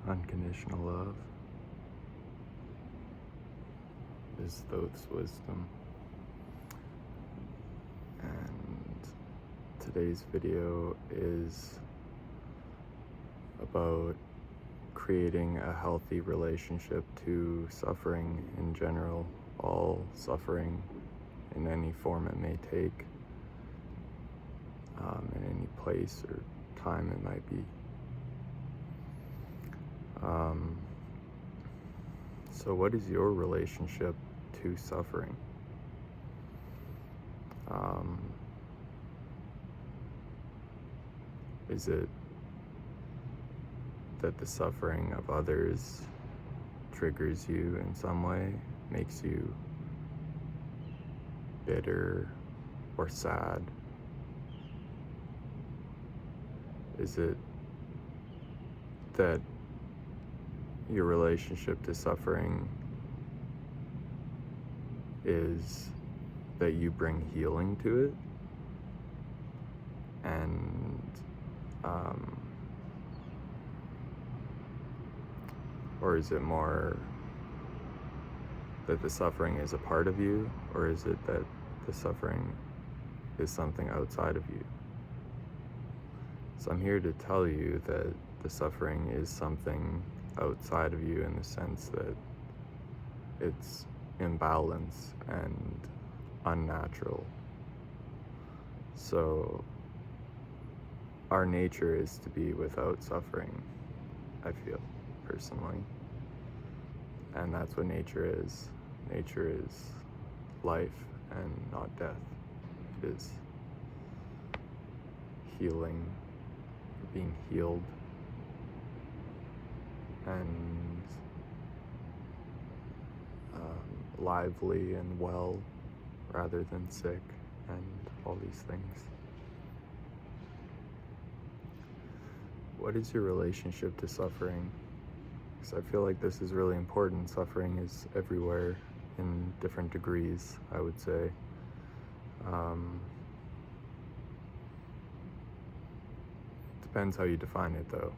Unconditional love is Thoth's wisdom, and today's video is about creating a healthy relationship to suffering in general, all suffering in any form it may take, in any place or time it might be. So what is your relationship to suffering? Is it that the suffering of others triggers you in some way, makes you bitter or sad? Is it that your relationship to suffering is that you bring healing to it? And or is it more that the suffering is a part of you, or is it that the suffering is something outside of you? So I'm here to tell you that the suffering is something outside of you, in the sense that it's imbalanced and unnatural. So our nature is to be without suffering, I feel, personally. And that's what nature is. Nature is life and not death. It is healing, being healed, and lively and well rather than sick, and all these things. What is your relationship to suffering? Because I feel like this is really important. Suffering is everywhere in different degrees, I would say. Depends how you define it, though.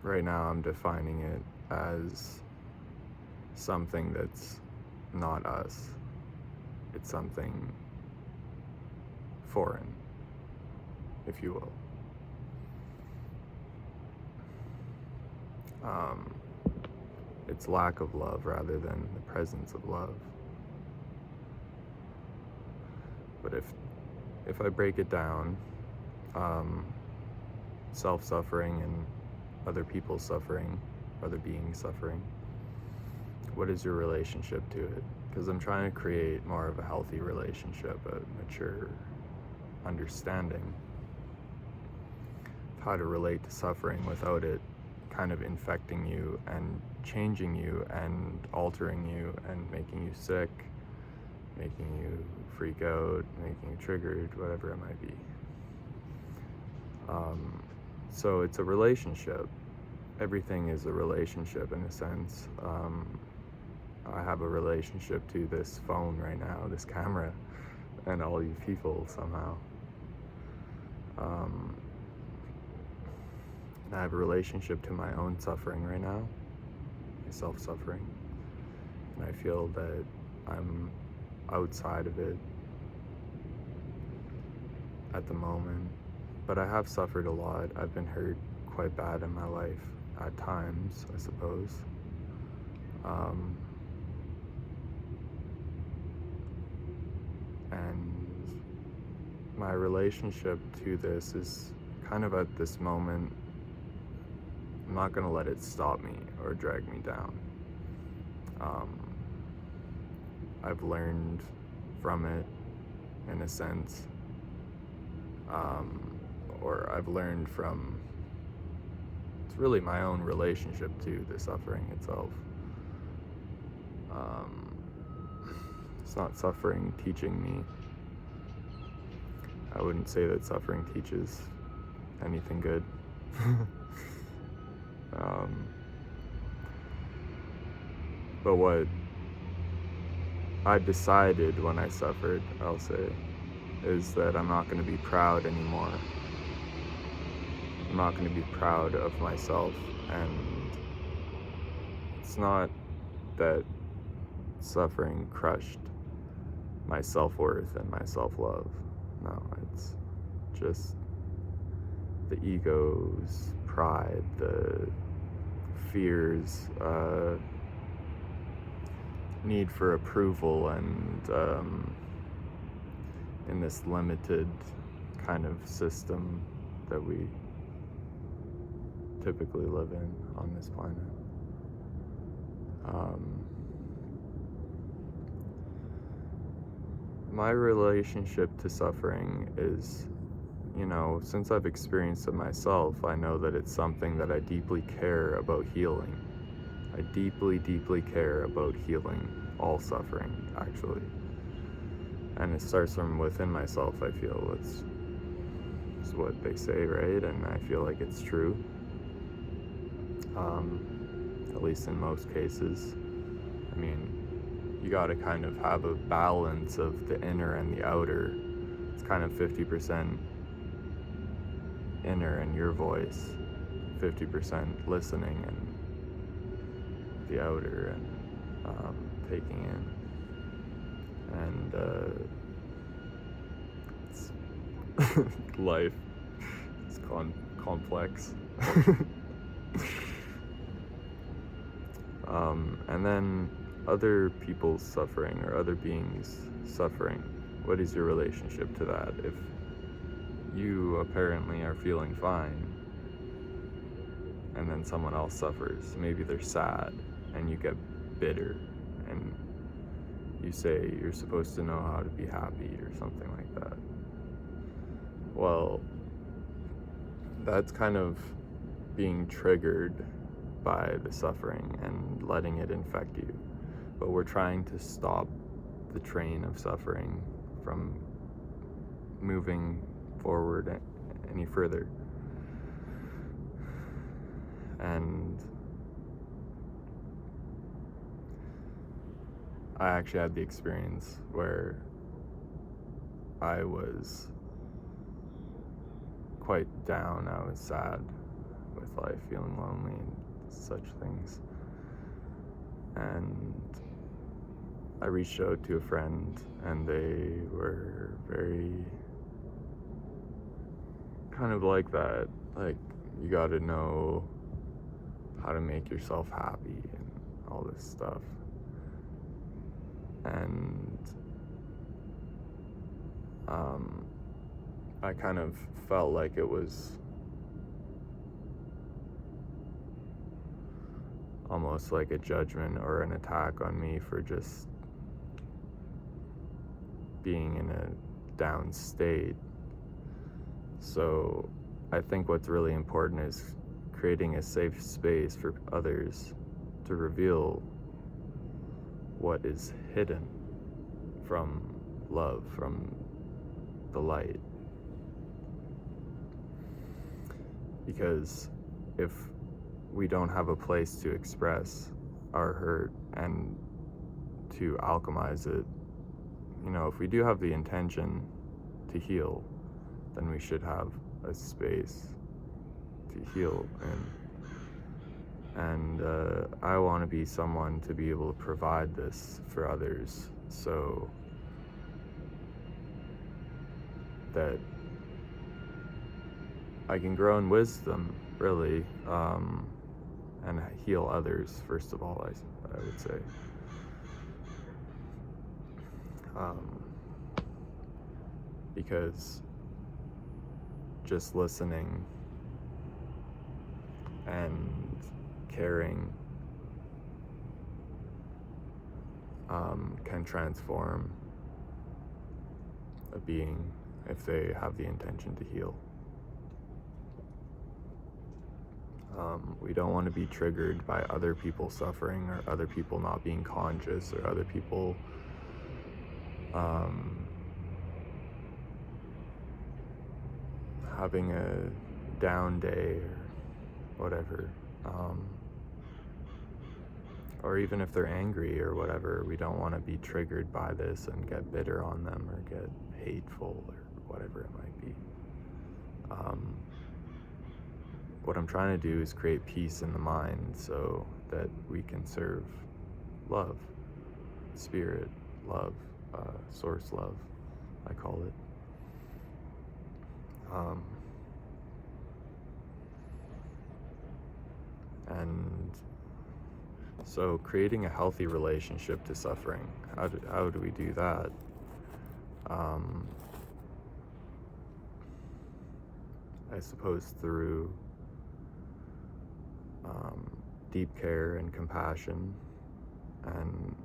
Right now I'm defining it as something that's not us. It's something foreign, if you will. It's lack of love rather than the presence of love. But if I break it down, self-suffering and other people's suffering, other beings' suffering, what is your relationship to it? Because I'm trying to create more of a healthy relationship, a mature understanding of how to relate to suffering without it kind of infecting you and changing you and altering you and making you sick, making you freak out, making you triggered, whatever it might be. So it's a relationship. Everything is a relationship in a sense. I have a relationship to this phone right now, this camera, and all you people somehow. I have a relationship to my own suffering right now, my self-suffering, and I feel that I'm outside of it at the moment. But I have suffered a lot. I've been hurt quite bad in my life at times, I suppose. And my relationship to this is kind of at this moment, I'm not gonna let it stop me or drag me down. I've learned from it, in a sense, or I've learned from, it's really my own relationship to the suffering itself. It's not suffering teaching me. I wouldn't say that suffering teaches anything good. But what I decided when I suffered, I'll say, is that I'm not going to be proud anymore. I'm I'm not going to be proud of myself. And it's not that suffering crushed my self-worth and my self-love. No, it's just the ego's pride, the fears, need for approval, and in this limited kind of system that we typically live in on this planet. My relationship to suffering is, since I've experienced it myself, I know that it's something that I deeply care about healing. I deeply, deeply care about healing all suffering, actually. And it starts from within myself, I feel. It's what they say, right? And I feel like it's true. At least in most cases. I mean, you gotta kind of have a balance of the inner and the outer. It's kind of 50% inner and your voice, 50% listening and the outer and taking in. And it's life is complex. And then other people's suffering or other beings' suffering. What is your relationship to that? If you apparently are feeling fine and then someone else suffers, maybe they're sad and you get bitter and you say you're supposed to know how to be happy or something like that. Well, that's kind of being triggered by the suffering and letting it infect you. But we're trying to stop the train of suffering from moving forward any further. And I actually had the experience where I was quite down. I was sad with life, feeling lonely and such things. And I reached out to a friend and they were very kind of like that. Like, you gotta know how to make yourself happy and all this stuff. And I kind of felt like it was almost like a judgment or an attack on me for just being in a down state. So I think what's really important is creating a safe space for others to reveal what is hidden from love, from the light. Because if we don't have a place to express our hurt and to alchemize it, if we do have the intention to heal, then we should have a space to heal in. And I want to be someone to be able to provide this for others, so that I can grow in wisdom, really, and heal others, first of all, I would say. Because just listening and caring can transform a being if they have the intention to heal. We don't want to be triggered by other people suffering or other people not being conscious or other people having a down day or whatever. Or even if they're angry or whatever, we don't want to be triggered by this and get bitter on them or get hateful or whatever it might be. what I'm trying to do is create peace in the mind so that we can serve love, spirit, love, source love, I call it. And so creating a healthy relationship to suffering, how do we do that? I suppose through deep care and compassion and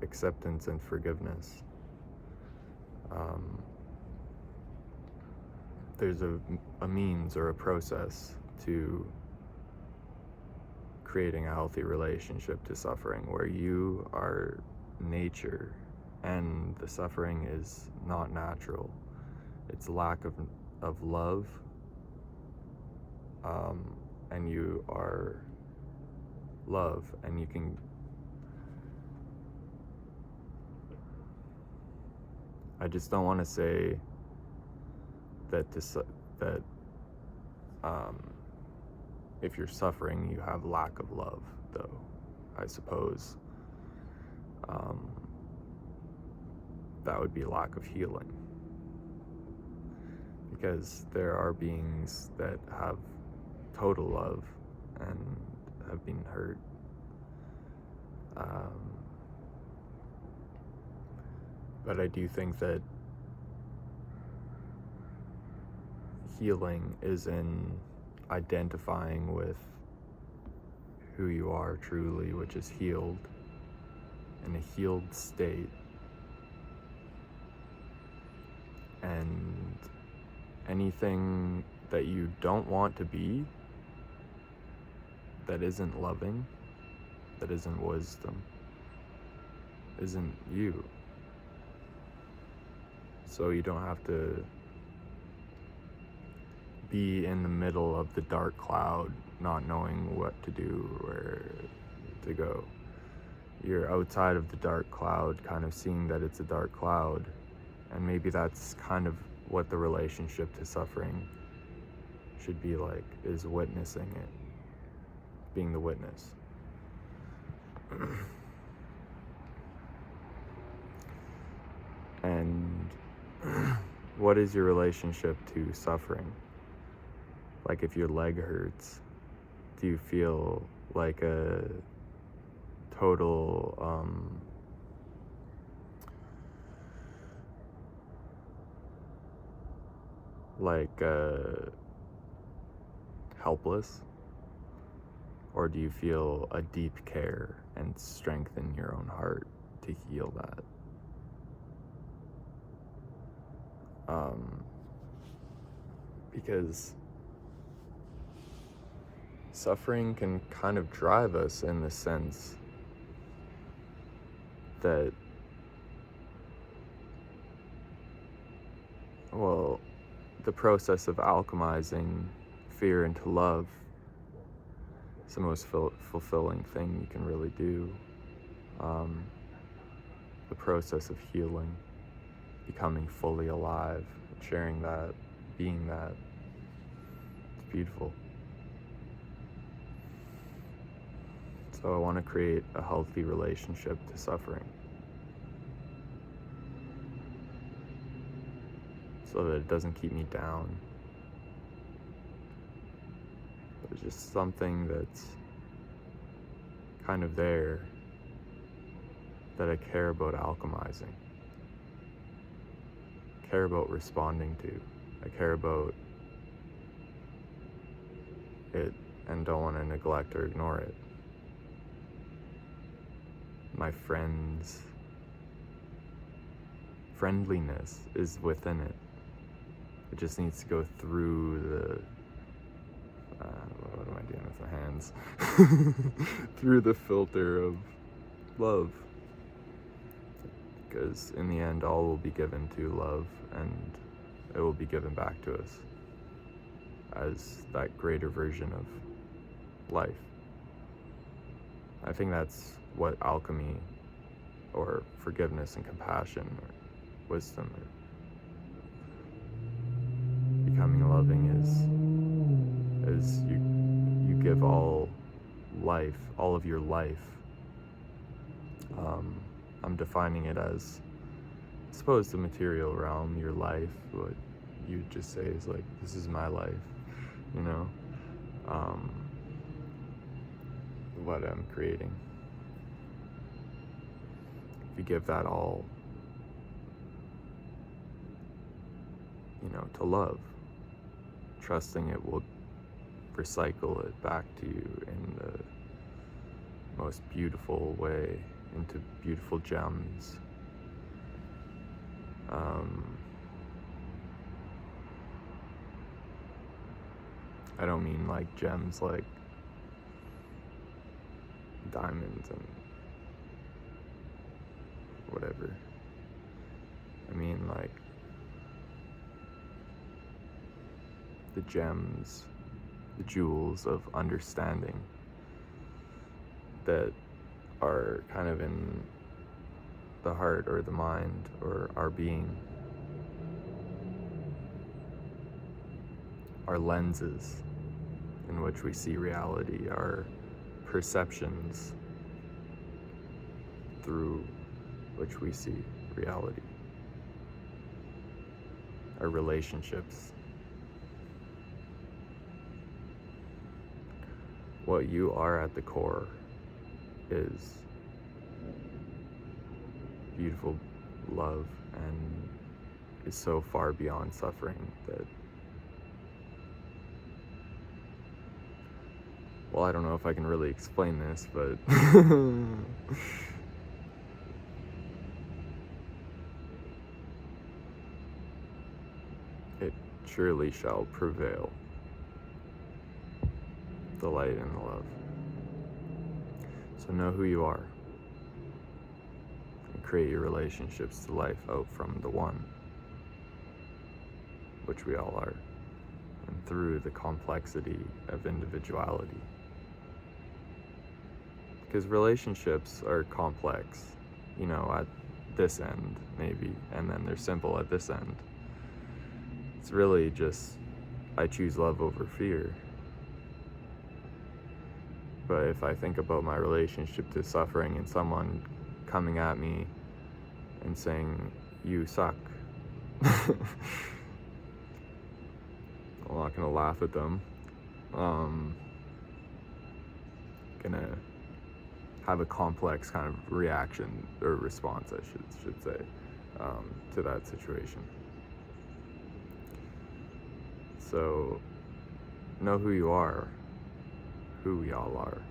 acceptance and forgiveness. There's a means or a process to creating a healthy relationship to suffering where you are nature and the suffering is not natural. It's lack of love, and you are love, and you can I just don't want to say that if you're suffering you have lack of love, though. I suppose that would be a lack of healing, because there are beings that have total love and have been hurt. But I do think that healing is in identifying with who you are truly, which is healed, in a healed state, and anything that you don't want to be, that isn't loving, that isn't wisdom, isn't you. So you don't have to be in the middle of the dark cloud, not knowing what to do, where to go. You're outside of the dark cloud, kind of seeing that it's a dark cloud, and maybe that's kind of what the relationship to suffering should be like, is witnessing it, being the witness. And what is your relationship to suffering? Like, if your leg hurts, do you feel like a total helpless? Or do you feel a deep care and strength in your own heart to heal that? Because suffering can kind of drive us in the sense that, well, the process of alchemizing fear into love is the most fulfilling thing you can really do. The process of healing, becoming fully alive, sharing that, being that, it's beautiful. So I want to create a healthy relationship to suffering, so that it doesn't keep me down. It's just something that's kind of there that I care about alchemizing, care about responding to. I care about it and don't want to neglect or ignore it. My friendliness is within it. It just needs to go through the what am I doing with my hands? Through the filter of love. Because in the end, all will be given to love, and it will be given back to us as that greater version of life. I think that's what alchemy, or forgiveness and compassion, or wisdom, or becoming loving is you give all of your life. I'm defining it as, I suppose, the material realm, your life, what you just say is like, this is my life, you know, what I'm creating. If you give that all, to love, trusting it will recycle it back to you in the most beautiful way, into beautiful gems. I don't mean like gems like diamonds and whatever. I mean like the gems, the jewels of understanding that are kind of in the heart or the mind or our being, our lenses in which we see reality, our perceptions through which we see reality, our relationships. What you are at the core is beautiful love and is so far beyond suffering that, well, I don't know if I can really explain this, but it surely shall prevail, the light and the love. So know who you are and create your relationships to life out from the one, which we all are, and through the complexity of individuality. Because relationships are complex, at this end maybe, and then they're simple at this end. It's really just, I choose love over fear. But if I think about my relationship to suffering and someone coming at me and saying, you suck, I'm not gonna laugh at them. Gonna have a complex kind of reaction or response, I should say, to that situation. So know who you are, who we all are,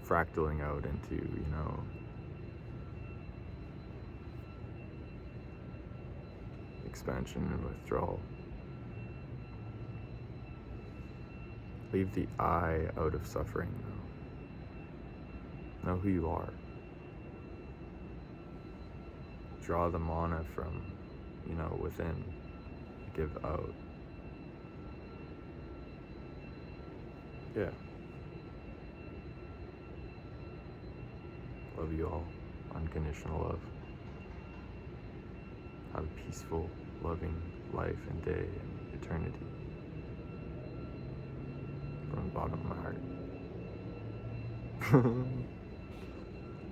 fractaling out into, expansion and withdrawal. Leave the I out of suffering, though. Know who you are. Draw the mana from, within. Give out. Yeah. Love you all. Unconditional love. Have a peaceful, loving life and day and eternity. From the bottom of my heart.